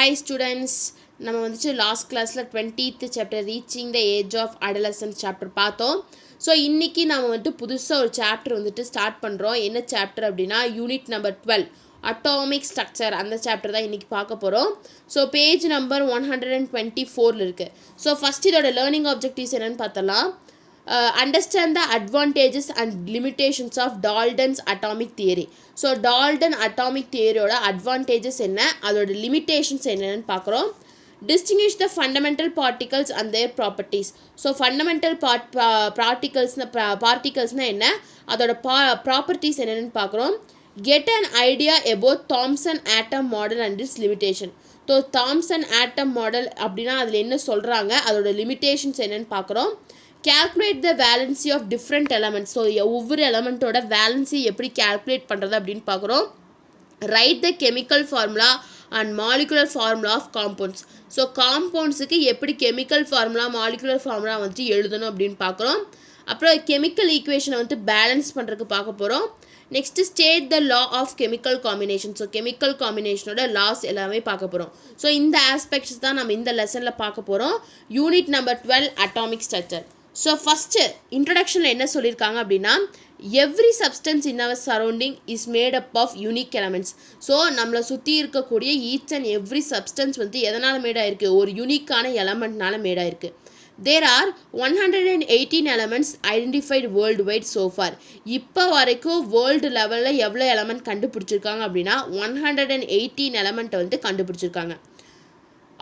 Hi students, நம்ம வந்துட்டு last கிளாஸில் 20th chapter reaching the age of adolescence chapter பார்த்தோம். ஸோ இன்றைக்கி நம்ம வந்துட்டு புதுசாக ஒரு சாப்டர் வந்துட்டு ஸ்டார்ட் பண்ணுறோம். என்ன சாப்டர் அப்படின்னா யூனிட் நம்பர் 12 அட்டாமிக் ஸ்ட்ரக்சர், அந்த சாப்டர் தான் இன்றைக்கி பார்க்க போகிறோம். ஸோ பேஜ் நம்பர் 124 இருக்குது. ஸோ ஃபஸ்ட் இதோட லேர்னிங் ஆப்ஜெக்டிவ்ஸ் என்னென்னு பார்த்தலாம். Understand the advantages and limitations of Dalton's atomic theory. So Dalton atomic தியரியோட அட்வான்டேஜஸ் என்ன, அதோட லிமிட்டேஷன்ஸ் என்னென்னு பார்க்குறோம். Distinguish the fundamental particles and their properties. So fundamental பார்ட்டிகல்ஸ்னால் என்ன, அதோட ப்ராப்பர்ட்டிஸ் என்னென்னு பார்க்குறோம். Get an idea about Thomson atom model and its limitation. So Thomson atom model அப்படின்னா அதில் என்ன சொல்கிறாங்க, அதோட லிமிட்டேஷன்ஸ் என்னென்னு பார்க்குறோம். Calculate the valency of different elements. So ஒவ்வொரு எலமெண்ட்டோட வேலன்சி எப்படி calculate பண்ணுறது அப்படின்னு பார்க்குறோம். Write the chemical formula and molecular formula of compounds. So காம்பவுண்ட்ஸுக்கு எப்படி கெமிக்கல் ஃபார்முலா மாலிகுலர் ஃபார்முலா வந்துட்டு எழுதணும் அப்படின்னு பார்க்குறோம். அப்புறம் கெமிக்கல் ஈக்குவேஷனை வந்துட்டு பேலன்ஸ் பண்ணுறதுக்கு பார்க்க போகிறோம். Next state the law of chemical combination. So chemical காம்பினேஷனோட லாஸ் எல்லாமே பார்க்க போகிறோம். ஸோ இந்த ஆஸ்பெக்ட்ஸ் தான் நம்ம இந்த லெசனில் பார்க்க போகிறோம். Unit number 12 atomic structure. So first இன்ட்ரடக்ஷனில் என்ன சொல்லியிருக்காங்க அப்படின்னா, every substance in our surrounding is made up of unique elements. So நம்மளை சுற்றி இருக்கக்கூடிய ஈச் அண்ட் எவ்ரி சப்ஸ்டன்ஸ் வந்து எதனால் மேடாயிருக்கு, ஒரு யூனிக்கான எலமெண்ட்னால மேடாயிருக்கு. There are 118 elements identified world wide so far. இப்போ வரைக்கும் வேர்ல்டு லெவலில் எவ்வளோ எலமெண்ட் கண்டுபிடிச்சிருக்காங்க அப்படின்னா 118 எலமெண்ட்டை வந்து கண்டுபிடிச்சிருக்காங்க.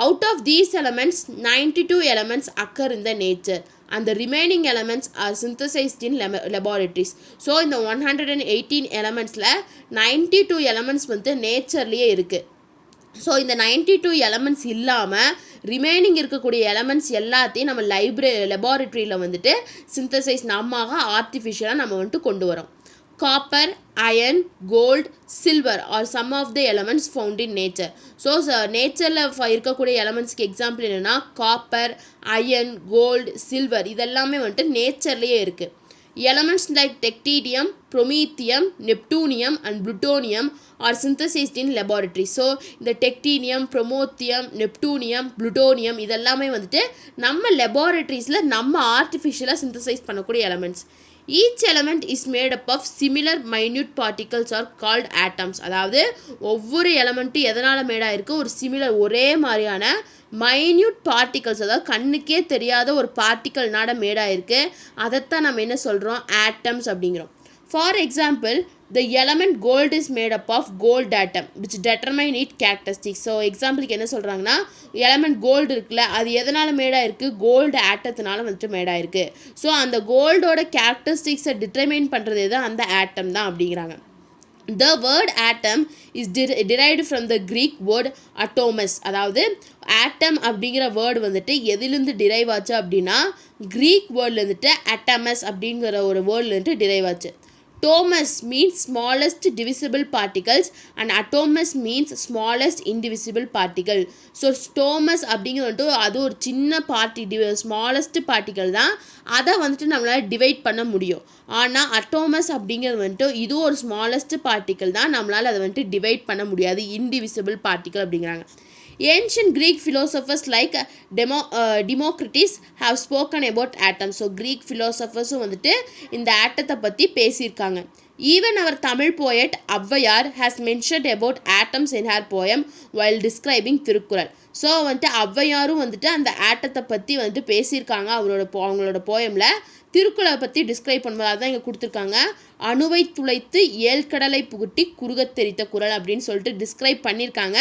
Out of these elements, 92 elements occur in the nature and the remaining elements are synthesized in laboratories. So இந்த 118 elementsல 92 elements வந்து நேச்சர்லேயே இருக்குது. ஸோ இந்த 92 elements இல்லாமல் ரிமைனிங் இருக்கக்கூடிய எலமெண்ட்ஸ் எல்லாத்தையும் நம்ம லெபார்ட்ரியில் வந்துட்டு சிந்தசைஸ் நம்மாக ஆர்டிஃபிஷியலாக நம்ம வந்துட்டு கொண்டு வரோம். Copper, iron, gold, silver are some of the elements found in nature. So நேச்சரில் இருக்கக்கூடிய எலமெண்ட்ஸ்க்கு எக்ஸாம்பிள் என்னென்னா காப்பர், அயன், கோல்டு, சில்வர் இதெல்லாமே வந்துட்டு நேச்சர்லேயே இருக்குது. Elements like technetium, promethium, neptunium and plutonium are synthesized in laboratory. So இந்த டெக்டீனியம், ப்ரொமோத்தியம், நெப்டூனியம், ப்ளூட்டோனியம் இதெல்லாமே வந்துட்டு நம்ம லெபார்ட்ரிஸில் நம்ம ஆர்டிஃபிஷியலாக சிந்தசைஸ் பண்ணக்கூடிய elements. Each element is made up of similar minute particles are called atoms. அதாவது ஒவ்வொரு எலமெண்ட்டும் எதனால் மேடாயிருக்கு, ஒரு சிமிலர் ஒரே மாதிரியான மைன்யூட் பார்ட்டிகல்ஸ், அதாவது கண்ணுக்கே தெரியாத ஒரு பார்ட்டிக்கல்னால மேடாயிருக்கு. அதைத்தான் நம்ம என்ன சொல்கிறோம், ஆட்டம்ஸ் அப்படிங்கிறோம். For example, the element gold is made up of gold atom which determine its characteristics. So எக்ஸாம்பிளுக்கு என்ன சொல்கிறாங்கன்னா, எலமெண்ட் கோல்டு இருக்குல்ல, அது எதனால் மேடாயிருக்கு, கோல்டு ஆட்டத்தினால வந்துட்டு மேடாயிருக்கு. ஸோ அந்த கோல்டோட கேரக்டரிஸ்டிக்ஸை டிட்டர்மைன் பண்ணுறது தான் அந்த ஆட்டம் தான் அப்படிங்கிறாங்க. The word atom is derived from the Greek word atomos. அதாவது ஆட்டம் அப்படிங்கிற வேர்டு வந்துட்டு எதிலிருந்து டிரைவ் ஆச்சு அப்படின்னா க்ரீக் வேர்டில் வந்துட்டு அட்டமஸ் அப்படிங்கிற ஒரு வேர்டில் வந்துட்டு டிரைவ் ஆச்சு. Tomos means smallest divisible particles and atomos means smallest indivisible particle. So ஸ்டோமஸ் அப்படிங்கிறது அது ஒரு சின்ன ஸ்மாலஸ்ட் பார்ட்டிகல் தான், அதை வந்துட்டு நம்மளால் டிவைட் பண்ண முடியும். ஆனால் அட்டோமஸ் அப்படிங்கிறது வந்துட்டு இது ஒரு ஸ்மாலஸ்ட் பார்ட்டிகல் தான், நம்மளால் அதை வந்துட்டு டிவைட் பண்ண முடியாது, இன்டிவிசிபிள் பார்ட்டிகல் அப்படிங்கிறாங்க. Ancient Greek philosophers like Democritus have spoken about atoms. So Greek philosophers வந்துட்டு இந்த ஆட்டத்தை பற்றி பேசியிருக்காங்க. Even our Tamil poet Avvayar has mentioned about atoms in her poem while describing Thirukkural. So வந்துட்டு ஔவையாரும் வந்துட்டு அந்த ஆட்டத்தை பற்றி வந்துட்டு பேசியிருக்காங்க அவங்களோட போயமில். திருக்குறளை பற்றி டிஸ்கிரைப் பண்ணும்போது அதுதான் இங்கே கொடுத்துருக்காங்க. அணுவை துளைத்து ஏழ்கடலை புகுட்டி குறுகத் தெரித்த குறள் அப்படின்னு சொல்லிட்டு டிஸ்கிரைப் பண்ணியிருக்காங்க.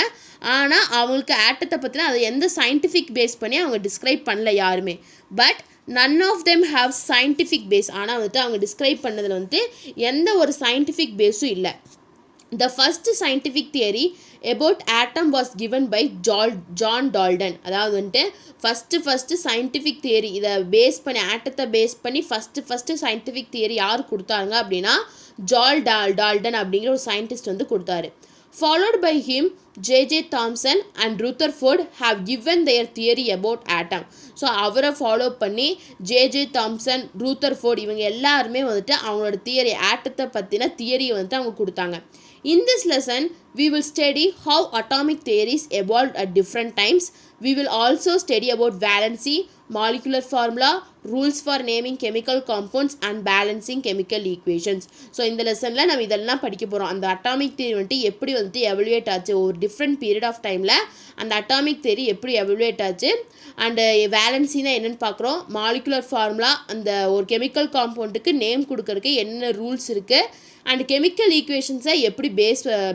ஆனால் அவங்களுக்கு ஆட்டத்தை பற்றினா அதை எந்த சயின்டிஃபிக் பேஸ் பண்ணி அவங்க டிஸ்கிரைப் பண்ணல யாருமே. But none of them have scientific base. ஆனால் வந்துட்டு அவங்க டிஸ்கிரைப் பண்ணதில் வந்துட்டு எந்த ஒரு சயின்டிஃபிக் பேஸும் இல்லை. The first scientific theory about atom was given by John Dalton. அதாவது வந்துட்டு ஃபஸ்ட்டு சயின்டிஃபிக் தியரி இதை பேஸ் பண்ணி ஆட்டத்தை பேஸ் பண்ணி ஃபஸ்ட்டு சயின்டிஃபிக் தியரி யார் கொடுத்தாங்க அப்படின்னா டால்டன் அப்படிங்கிற ஒரு சயின்டிஸ்ட் வந்து கொடுத்தாரு. Followed by him, J.J. Thomson and Rutherford have given their theory about atom. So அவரை ஃபாலோ பண்ணி ஜேஜே தாம்சன், ரூதர்ஃபோர்ட் இவங்க எல்லாருமே வந்துட்டு அவங்களோட தியரி ஆட்டத்தை பற்றின தியரியை வந்துட்டு அவங்க கொடுத்தாங்க. In this lesson, we will study how atomic theories evolved at different times. We will also study about valency, molecular formula, rules for naming chemical compounds and balancing chemical equations. So இந்த லெசனில் நம்ம இதெல்லாம் படிக்க போகிறோம். அந்த atomic theory வந்துட்டு எப்படி வந்துட்டு எவல்யூவேட் ஆச்சு, ஒரு டிஃப்ரெண்ட் பீரியட் ஆஃப் டைமில் அந்த அட்டாமிக் தியரி எப்படி எவல்யூவேட் ஆச்சு, அண்டு வேலன்சினா என்னென்னு பார்க்குறோம், மாலிகுலர் ஃபார்முலா அந்த ஒரு கெமிக்கல் காம்பவுண்டுக்கு நேம் கொடுக்கறதுக்கு என்ன ரூல்ஸ் இருக்குது, அண்ட் கெமிக்கல் ஈக்குவேஷன்ஸை எப்படி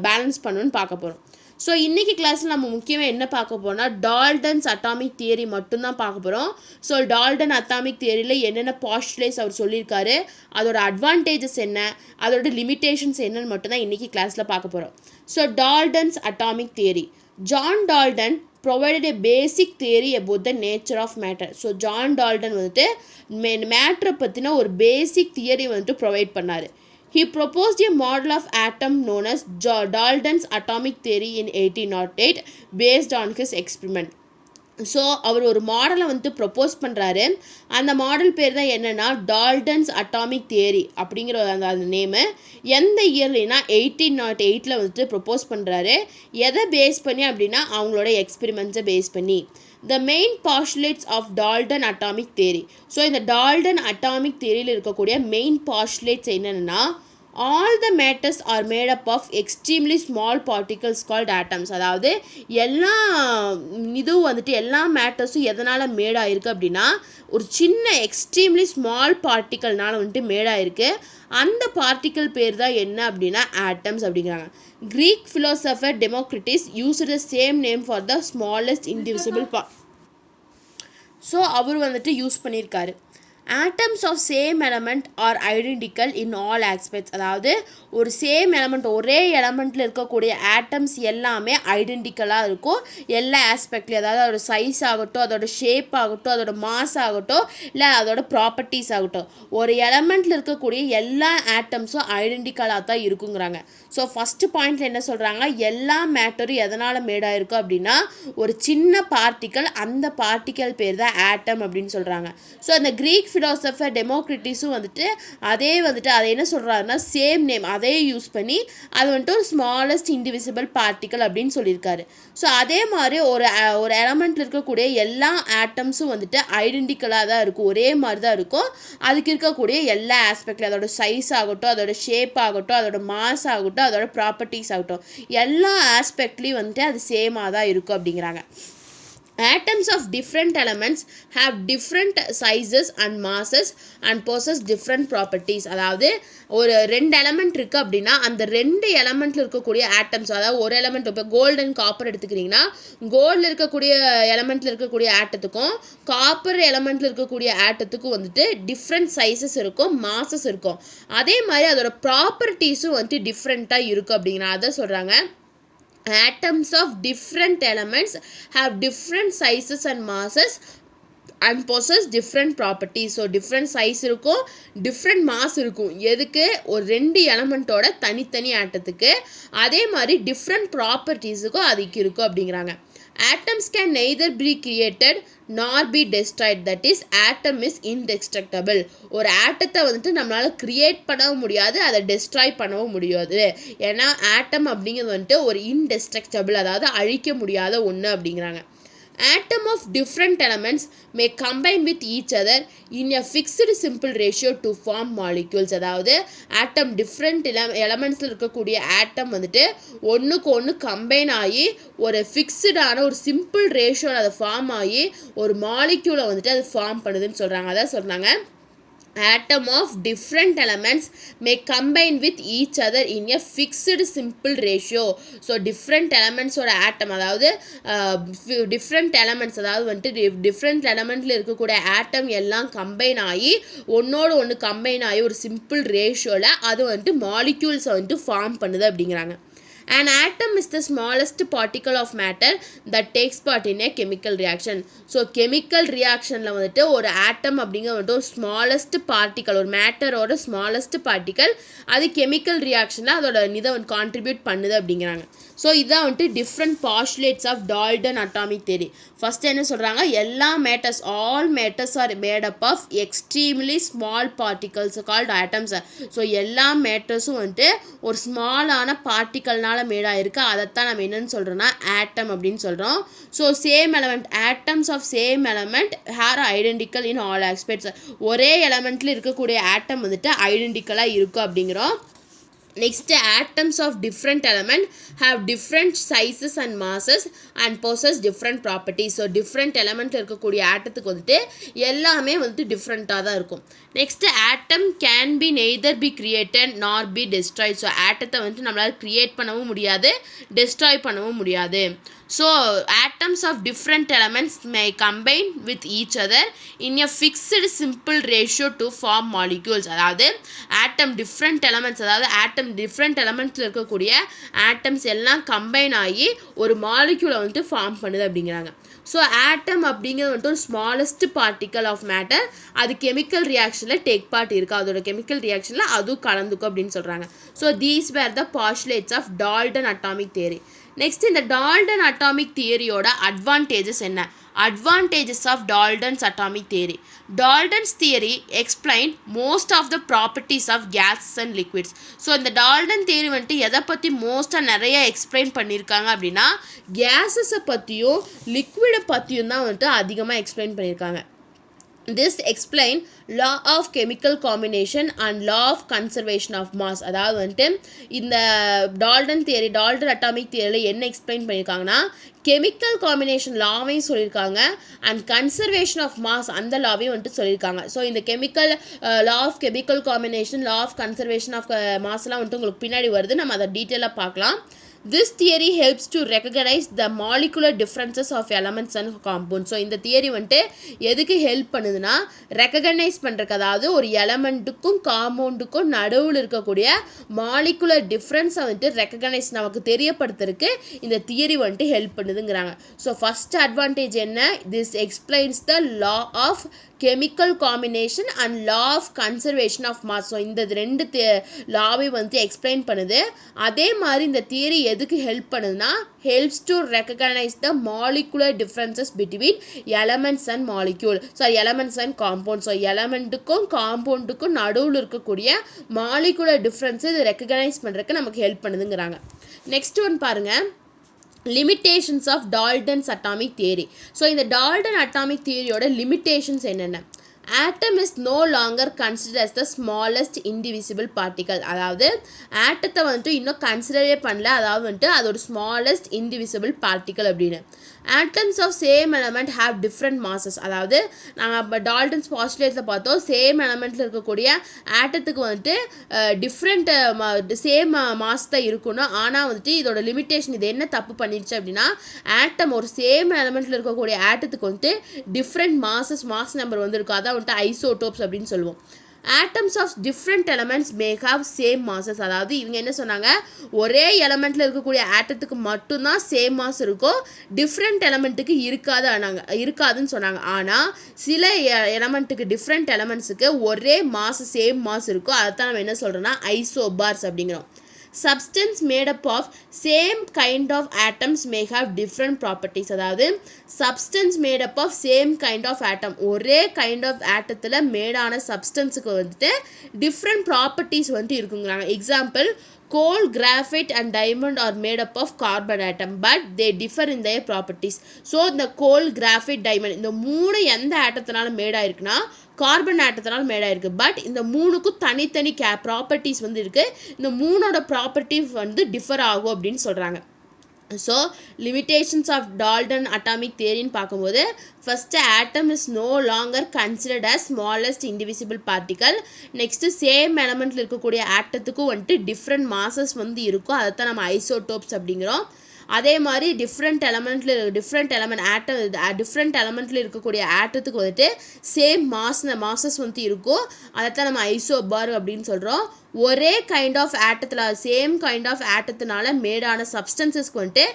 பேலன்ஸ் பண்ணணும்னு பார்க்க போகிறோம். ஸோ இன்றைக்கி கிளாஸில் நம்ம முக்கியமாக என்ன பார்க்க போகிறோம்னா டால்டன்ஸ் அட்டாமிக் தியரி மட்டும்தான் பார்க்க போகிறோம். ஸோ டால்டன் அட்டாமிக் தியரியில் என்னென்ன பாஸ்டுலேட்ஸ் அவர் சொல்லியிருக்காரு, அதோட அட்வான்டேஜஸ் என்ன, அதோட லிமிட்டேஷன்ஸ் என்னன்னு மட்டும்தான் இன்றைக்கி கிளாஸில் பார்க்க போகிறோம். So Dalton's atomic theory. John Dalton provided a basic theory about the nature of matter. So John Dalton வந்துட்டு மேட்ரை பற்றின ஒரு பேசிக் தியரி வந்துட்டு ப்ரொவைட் பண்ணார். He proposed a model of atom known as Dalton's atomic theory in 1808 based on his experiment. So அவர் ஒரு மாடலை வந்துட்டு ப்ரொப்போஸ் பண்ணுறாரு. அந்த மாடல் பேர் தான் என்னென்னா டால்டன்ஸ் அட்டாமிக் தியரி அப்படிங்கிற அந்த நேமு. எந்த இயர்லினா 1808 வந்துட்டு ப்ரொப்போஸ் பண்ணுறாரு. எதை பேஸ் பண்ணி அப்படின்னா அவங்களோட எக்ஸ்பெரிமெண்ட்ஸை பேஸ் பண்ணி. The main postulates of Dalton atomic theory. So இந்த டால்டன் அட்டாமிக் தியரியில் இருக்கக்கூடிய மெயின் பாஸ்டுலேட்ஸ் என்னென்னா all the matters are made up of extremely small particles called atoms. அதாவது எல்லா இதுவும் வந்துட்டு எல்லா மேட்டர்ஸும் எதனால் மேடாயிருக்கு அப்படின்னா ஒரு சின்ன எக்ஸ்ட்ரீம்லி ஸ்மால் பார்ட்டிக்கல்னால வந்துட்டு மேடாயிருக்கு. அந்த பார்ட்டிக்கல் பேர் தான் என்ன அப்படின்னா ஆட்டம்ஸ் அப்படிங்கிறாங்க. Greek philosopher Democritus used the same name for the smallest indivisible part. So அவர் வந்துட்டு யூஸ் பண்ணியிருக்காரு. atoms of same element are identical in all aspects. அதாவது ஒரு சேம் எலமெண்ட், ஒரே எலமெண்ட்டில் இருக்கக்கூடிய ஆட்டம்ஸ் எல்லாமே ஐடென்டிக்கலாக இருக்கும் எல்லா ஆஸ்பெக்ட்லேயும். அதாவது அதோட சைஸ் ஆகட்டும், அதோட ஷேப் ஆகட்டும், அதோட மாஸ் ஆகட்டும், இல்லை அதோட ப்ராப்பர்ட்டிஸ் ஆகட்டும், ஒரு எலமெண்ட்டில் இருக்கக்கூடிய எல்லா ஆட்டம்ஸும் ஐடென்டிக்கலாக தான் இருக்குங்கிறாங்க. ஸோ ஃபஸ்ட்டு பாயிண்டில் என்ன சொல்கிறாங்க, எல்லா மேட்டரும் எதனால் மேடாக இருக்கும் அப்படின்னா ஒரு சின்ன பார்ட்டிக்கல், அந்த பார்ட்டிக்கல் பேர் தான் ஆட்டம் அப்படின்னு சொல்கிறாங்க. ஸோ அந்த கிரீக் ஃபிலாசபர் டெமோக்ரிட்டிஸும் வந்துட்டு அதை என்ன சொல்கிறாருன்னா சேம் நேம் அதே யூஸ் பண்ணி அது வந்துட்டு ஒரு ஸ்மாலஸ்ட் இன்டிவிசிபிள் பார்ட்டிக்கல் அப்படின்னு சொல்லியிருக்காரு. ஸோ அதே மாதிரி ஒரு எலமெண்ட்டில் இருக்கக்கூடிய எல்லா ஆட்டம்ஸும் வந்துட்டு ஐடென்டிக்கலாக தான் இருக்கும், ஒரே மாதிரி தான் இருக்கும். அதுக்கு இருக்கக்கூடிய எல்லா ஆஸ்பெக்ட்லையும் அதோட சைஸ் ஆகட்டும், அதோட ஷேப் ஆகட்டும், அதோட மாஸ் ஆகட்டும், அதோட ப்ராப்பர்ட்டிஸ் ஆகட்டும், எல்லா ஆஸ்பெக்ட்லேயும் வந்துட்டு அது சேமாக தான் இருக்கும் அப்படிங்கிறாங்க. Atoms of different elements have different sizes and masses and possess different properties. அதாவது ஒரு ரெண்டு எலமெண்ட் இருக்குது அப்படின்னா அந்த ரெண்டு எலமெண்ட்டில் இருக்கக்கூடிய ஆட்டம்ஸ், அதாவது ஒரு எலமெண்ட் இப்போ கோல்டு அண்ட் காப்பர் எடுத்துக்கிட்டிங்கன்னா கோல்டில் இருக்கக்கூடிய எலமெண்ட்டில் இருக்கக்கூடிய ஆட்டத்துக்கும் காப்பர் எலமெண்ட்டில் இருக்கக்கூடிய ஆட்டத்துக்கும் வந்துட்டு டிஃப்ரெண்ட் சைஸஸ் இருக்கும், மாசஸ் இருக்கும். அதே மாதிரி அதோட ப்ராப்பர்ட்டிஸும் வந்துட்டு டிஃப்ரெண்ட்டாக இருக்கும் அப்படிங்கிற அதை சொல்கிறாங்க. Atoms of different elements have different sizes and masses and possess different properties. So different size இருக்கும், டிஃப்ரெண்ட் மாஸ் இருக்கும். எதுக்கு? ஒரு ரெண்டு எலமெண்ட்டோட தனித்தனி ஆட்டத்துக்கு. அதே மாதிரி டிஃப்ரெண்ட் ப்ராப்பர்ட்டிஸுக்கும் அதுக்கு இருக்கும் அப்படிங்கிறாங்க. Atoms can neither be created nor be destroyed. That is, atom is indestructible. ஒரு ஆட்டத்தை வந்துட்டு நம்மளால் க்ரியேட் பண்ணவும் முடியாது, அதை டெஸ்ட்ராய் பண்ணவும் முடியாது. ஏன்னா ஆட்டம் அப்படிங்கிறது வந்துட்டு ஒரு இன்டெஸ்ட்ரக்டபிள், அதாவது அழிக்க முடியாத ஒன்று அப்படிங்கிறாங்க. Atom of different elements may combine with each other in a fixed simple ratio to form molecules. அதாவது ஆட்டம் டிஃப்ரெண்ட் எலமெண்ட்ஸில் இருக்கக்கூடிய ஆட்டம் வந்துட்டு ஒன்றுக்கு ஒன்று கம்பைன் ஆகி ஒரு ஃபிக்ஸ்டான ஒரு சிம்பிள் ரேஷியோவில் அதை ஃபார்ம் ஆகி ஒரு மாலிக்யூலை வந்துட்டு அது ஃபார்ம் பண்ணுதுன்னு சொல்கிறாங்க. அதான் சொல்கிறாங்க atom of different elements may combine with each other in a fixed simple ratio. So different எலமெண்ட்ஸோட ஆட்டம், அதாவது டிஃப்ரெண்ட் எலமெண்ட்ஸ், அதாவது வந்துட்டு டிஃப்ரெண்ட் எலமெண்ட்டில் இருக்கக்கூடிய ஆட்டம் எல்லாம் கம்பைன் ஆகி ஒன்றோடு ஒன்று கம்பைன் ஆகி ஒரு சிம்பிள் ரேஷியோவில் அது வந்துட்டு மாலிக்யூல்ஸை வந்துட்டு ஃபார்ம் பண்ணுது அப்படிங்கிறாங்க. An atom is the smallest particle of matter that takes part in a chemical reaction. So chemical ரியாக்ஷனில் வந்துட்டு ஒரு ஆட்டம் அப்படிங்கிற வந்துட்டு ஒரு ஸ்மாலஸ்ட் பார்ட்டிக்கல், ஒரு மேட்டரோட ஸ்மாலஸ்ட் பார்ட்டிக்கல், அது கெமிக்கல் ரியாக்ஷனில் அதோட கான்ட்ரிபியூட் பண்ணுது அப்படிங்கிறாங்க. ஸோ இதுதான் வந்துட்டு different postulates of Dalton atomic theory. First என்ன சொல்கிறாங்க, எல்லா matters all matters are made up of extremely small particles called atoms. So எல்லா மேட்டர்ஸும் வந்துட்டு ஒரு ஸ்மாலான பார்ட்டிக்கல்னால மேடாக இருக்குது, அதைத்தான் நம்ம என்னென்னு சொல்கிறோன்னா ஆட்டம் அப்படின்னு சொல்கிறோம். So same element atoms of same element are identical in all aspects. ஒரே எலமெண்ட்டில் இருக்கக்கூடிய ஆட்டம் வந்துட்டு ஐடென்டிக்கலாக இருக்கும் அப்படிங்கிறோம். Next, atoms of different element have different sizes and masses and possess different properties. So different element இருக்கக்கூடிய ஆட்டத்துக்கு வந்துட்டு எல்லாமே வந்துட்டு டிஃப்ரெண்ட்டாக தான் இருக்கும். Next atom can be neither be created nor be destroyed. So ஆட்டத்தை வந்துட்டு நம்மளால் கிரியேட் பண்ணவும் முடியாது, டெஸ்ட்ராய் பண்ணவும் முடியாது. So atoms of different elements may combine with each other in a fixed simple ratio to form molecules. அதாவது atom different elements, அதாவது atom different elementsல இருக்கக்கூடிய atoms எல்லாம் கம்பைன் ஆகி ஒரு மாலிக்யூலை வந்துட்டு ஃபார்ம் பண்ணுது அப்படிங்கிறாங்க. ஸோ ஆட்டம் அப்படிங்கிறது வந்துட்டு ஒரு ஸ்மாலஸ்ட் பார்ட்டிக்கல் ஆஃப் மேட்டர். அது கெமிக்கல் ரியாக்ஷனில் டேக் பார்ட் இருக்குது, அதோட கெமிக்கல் ரியாக்ஷனில் அதுவும் கலந்துக்கும் அப்படின்னு சொல்கிறாங்க. So these were the postulates of Dalton atomic theory. Next இந்த டால்டன் அட்டாமிக் தியரியோட அட்வான்டேஜஸ் என்ன? Advantages of Dalton's atomic theory. Dalton's theory explain most of the properties of gases and liquids. So இந்த Dalton theory வந்துட்டு எதை பற்றி மோஸ்ட்டாக நிறைய explain பண்ணியிருக்காங்க அப்படின்னா கேஸஸை பற்றியும் லிக்விடை பற்றியும் தான் வந்துட்டு அதிகமாக எக்ஸ்பிளைன் பண்ணியிருக்காங்க. This explain law of chemical combination and law of conservation of mass. அதாவது வந்துட்டு இந்த டால்டன் தியரி, டால்டன் அட்டாமிக் தியரியில் என்ன எக்ஸ்பிளைன் பண்ணியிருக்காங்கன்னா கெமிக்கல் காம்பினேஷன் லாவையும் சொல்லியிருக்காங்க அண்ட் கன்சர்வேஷன் ஆஃப் மாஸ் அந்த லாவையும் வந்துட்டு சொல்லியிருக்காங்க. ஸோ இந்த chemical law of chemical combination, law of conservation of மாஸ்லாம் வந்துட்டு உங்களுக்கு பின்னாடி வருது, நம்ம அதை டீட்டெயிலாக பார்க்கலாம். This theory helps to recognize the molecular differences of elements and compounds. So இந்த தியரி வந்துட்டு எதுக்கு ஹெல்ப் பண்ணுதுன்னா ரெக்கக்னைஸ் பண்ணுறக்கு, அதாவது ஒரு எலமெண்ட்டுக்கும் காம்பவுண்டுக்கும் நடுவில் இருக்கக்கூடிய மாலிகுலர் டிஃப்ரென்ஸை வந்துட்டு ரெக்கக்னைஸ் நமக்கு தெரியப்படுத்துறதுக்கு இந்த தியரி வந்துட்டு ஹெல்ப் பண்ணுதுங்கிறாங்க. ஸோ ஃபஸ்ட் அட்வான்டேஜ் என்ன? This explains the law of chemical combination and law of conservation of mass. So இந்த ரெண்டு லாவை வந்து எக்ஸ்பிளைன் பண்ணுது. அதே மாதிரி இந்த தியரி எதுக்கு ஹெல்ப் பண்ணுதுன்னா helps to recognise the molecular differences between elements and molecule. So elements and compound. So எலமெண்ட்டுக்கும் காம்பவுண்டுக்கும் நடுவில் இருக்கக்கூடிய மாலிகுலர் டிஃப்ரென்ஸை இது ரெக்கக்னைஸ் பண்ணுறதுக்கு நமக்கு ஹெல்ப் பண்ணுதுங்கிறாங்க. நெக்ஸ்ட் ஒன் பாருங்கள், limitations of Dalton's atomic theory. So இந்த டால்டன் அட்டாமிக் தியரியோட லிமிட்டேஷன்ஸ் என்னென்ன? atom is no longer considered as the smallest indivisible particle. அதாவது ஆட்டத்தை வந்துட்டு இன்னும் கன்சிடரே பண்ணல, அதாவது வந்துட்டு அதோட ஸ்மாலஸ்ட் இன்டிவிசிபிள் பார்ட்டிக்கல் அப்படின்னு. atoms of same element have different masses. அதாவது நாங்கள் டால்டன்ஸ் பாஸ்டுலேட்டில் பார்த்தோம், சேம் எலமெண்ட்டில் இருக்கக்கூடிய ஆட்டத்துக்கு வந்துட்டு டிஃப்ரெண்ட் சேம் மாஸ் தான் இருக்கணும். ஆனால் வந்துட்டு இதோட லிமிட்டேஷன் இது என்ன தப்பு பண்ணிடுச்சு அப்படின்னா ஆட்டம் ஒரு சேம் எலமெண்ட்டில் இருக்கக்கூடிய ஆட்டத்துக்கு வந்துட்டு டிஃப்ரெண்ட் மாஸ் நம்பர் வந்து இருக்கும். அதான் வந்துட்டு ஐசோடோப்ஸ் அப்படின்னு சொல்லுவோம். atoms of different elements may have same masses. அதாவது இவங்க என்ன சொன்னாங்க, ஒரே எலமெண்ட்டில் இருக்கக்கூடிய ஆட்டத்துக்கு மட்டும்தான் சேம் மாஸ் இருக்கும், டிஃப்ரெண்ட் எலமெண்ட்டுக்கு இருக்காதுன்னு சொன்னாங்க. ஆனால் சில எலமெண்ட்டுக்கு டிஃப்ரெண்ட் எலமெண்ட்ஸுக்கு ஒரே மாஸ் சேம் மாஸ் இருக்கும். அதைத்தான் நம்ம என்ன சொல்கிறோன்னா ஐசோபார்ஸ் அப்படிங்கிறோம். Substance made up of same kind of atoms may have different properties. அதாவது substance made up of same kind of atom, ஒரே kind of atomத்தில் மேடான சப்ஸ்டன்ஸுக்கு வந்துட்டு different properties வந்துட்டு இருக்குங்கிறாங்க. Example, coal, graphite and diamond are made up of carbon atom but they differ in their properties. So இந்த coal, graphite, diamond இந்த மூணு எந்த ஆட்டத்தினால மேடாயிருக்குன்னா carbon ஆட்டத்தினால மேடாயிருக்கு. But இந்த மூணுக்கும் தனித்தனி ப்ராப்பர்ட்டிஸ் வந்து இருக்குது, இந்த மூணோட ப்ராப்பர்ட்டிஸ் வந்து டிஃபர் ஆகும் அப்படின்னு சொல்கிறாங்க. So limitations of Dalton atomic தியரின்னு பார்க்கும்போது first atom is no longer considered as smallest indivisible particle. Next same எலமெண்ட்டில் இருக்கக்கூடிய ஆட்டத்துக்கும் வந்துட்டு டிஃப்ரெண்ட் மாசஸ் வந்து இருக்கும், அதைத்தான் நம்ம ஐசோடோப்ஸ் அப்படிங்கிறோம். அதே மாதிரி டிஃப்ரெண்ட் எலமெண்ட்டில் இருக்கக்கூடிய ஆட்டத்துக்கு வந்துட்டு சேம் மாசஸ் வந்துட்டு இருக்கும், அதைத்தான் நம்ம ஐசோபார் அப்படின்னு சொல்கிறோம். ஒரே கைண்ட் ஆஃப் ஆட்டத்தில் சேம் கைண்ட் ஆஃப் ஆட்டத்தினால மேடான சப்ஸ்டன்சஸ்க்கு வந்துட்டு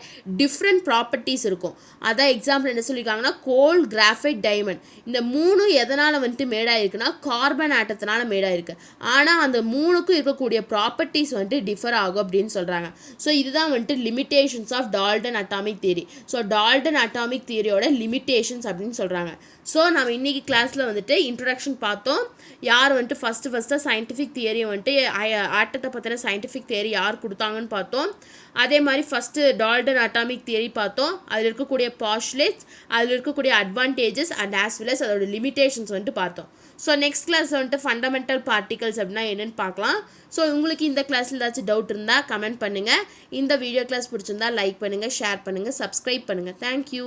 டிஃப்ரெண்ட் ப்ராப்பர்ட்டிஸ் இருக்கும். அதான் எக்ஸாம்பிள் என்ன சொல்லியிருக்காங்கன்னா கோல், கிராஃபைட், டைமண்ட். இந்த 3 எதனால் வந்துட்டு மேடாயிருக்குன்னா கார்பன் ஆட்டத்தினால மேடாயிருக்கு. ஆனால் அந்த 3க்கும் இருக்கக்கூடிய ப்ராப்பர்ட்டிஸ் வந்துட்டு டிஃபர் ஆகும் அப்படின்னு சொல்கிறாங்க. ஸோ இதுதான் வந்துட்டு limitations of Dalton atomic theory. So Dalton atomic தியரியோட லிமிட்டேஷன்ஸ் அப்படின்னு சொல்கிறாங்க. ஸோ நம்ம இன்றைக்கி கிளாஸில் வந்துட்டு இன்ட்ரடக்ஷன் பார்த்தோம். யார் வந்துட்டு ஃபஸ்ட்டு சயின்டிஃபிக் தியரி வந்துட்டு ஆட்டத்தை பற்றின சயின்டிஃபிக் தியரி யார் கொடுத்தாங்கன்னு பார்த்தோம். அதே மாதிரி ஃபஸ்ட்டு டால்டன் அட்டாமிக் தியரி பார்த்தோம். அதில் இருக்கக்கூடிய பாஸ்டுலேட்ஸ், அதில் இருக்கக்கூடிய advantages and as well as அதோட லிமிட்டேஷன்ஸ் வந்துட்டு பார்த்தோம். ஸோ நெக்ஸ்ட் கிளாஸ் வந்துட்டு ஃபண்டமெண்டல் பார்ட்டிகல்ஸ் அப்படின்னா என்னென்னு பார்க்கலாம். ஸோ உங்களுக்கு இந்த கிளாஸில் ஏதாச்சும் டவுட் இருந்தால் கமெண்ட் பண்ணுங்கள். இந்த வீடியோ கிளாஸ் பிடிச்சிருந்தா லைக் பண்ணுங்கள், ஷேர் பண்ணுங்கள், சப்ஸ்கிரைப் பண்ணுங்கள். தேங்க்யூ.